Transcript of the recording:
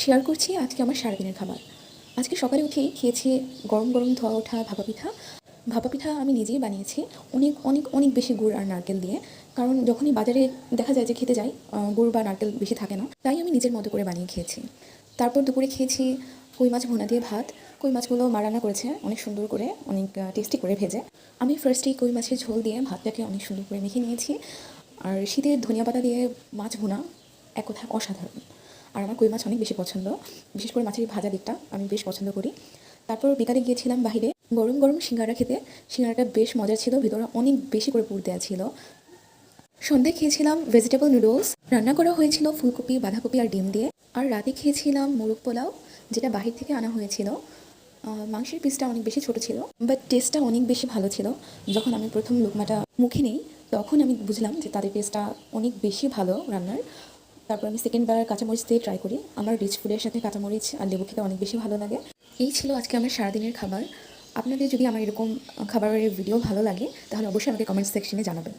Share করছি আজকে আমার সারাদিনের খাবার। আজকে সকালে উঠেই খেয়েছি গরম গরম ধোয়া ওঠা ভাপা পিঠা। ভাপা পিঠা আমি নিজেই বানিয়েছি, অনেক অনেক অনেক বেশি গুড় আর নারকেল দিয়ে। কারণ যখনই বাজারে দেখা যায় যে খেতে যাই, গুড় বা নারকেল বেশি থাকে না, তাই আমি নিজের মতো করে বানিয়ে খেয়েছি। তারপর দুপুরে খেয়েছি কই মাছ ভুনা দিয়ে ভাত। কই মাছগুলো মা রান্না করেছে অনেক সুন্দর করে, অনেক টেস্টি করে ভেজে। আমি ফার্স্টেই কই মাছের ঝোল দিয়ে ভাতটাকে অনেক সুন্দর করে মেখে নিয়েছি। আর শীতের ধনিয়া পাতা দিয়ে মাছ ভুনা এক কথায় অসাধারণ। আর আমার কই মাছ অনেক বেশি পছন্দ, বিশেষ করে মাছের ভাজা দিকটা আমি বেশ পছন্দ করি। তারপর বিকালে গিয়েছিলাম বাইরে গরম গরম সিঙ্গারা খেতে। সিঙ্গারাটা বেশ মজার ছিল, ভিতরে অনেক বেশি করে পুর দেওয়া ছিল। সন্ধ্যায় খেয়েছিলাম ভেজিটেবল নুডলস, রান্না করা হয়েছিল ফুলকপি বাঁধাকপি আর ডিম দিয়ে। আর রাতে খেয়েছিলাম মোরগ পোলাও, যেটা বাহির থেকে আনা হয়েছিল। মাংসের পিসটা অনেক বেশি ছোট ছিল, বাট টেস্টটা অনেক বেশি ভালো ছিল। যখন আমি প্রথম লোকমাটা মুখে নেই, তখন আমি বুঝলাম যে তাদের টেস্টটা অনেক বেশি ভালো রান্নার। তারপর আমি সেকেন্ডবার কাঁচামরিচ দিয়ে ট্রাই করি। আমার রিচ ফুডের সাথে কাঁচামরিচ আর লেবু খেতে অনেক বেশি ভালো লাগে। এই ছিল আজকে আমার সারাদিনের খাবার। আপনাদের যদি আমার এরকম খাবারের ভিডিও ভালো লাগে, তাহলে অবশ্যই আমাকে কমেন্ট সেকশনে জানাবেন।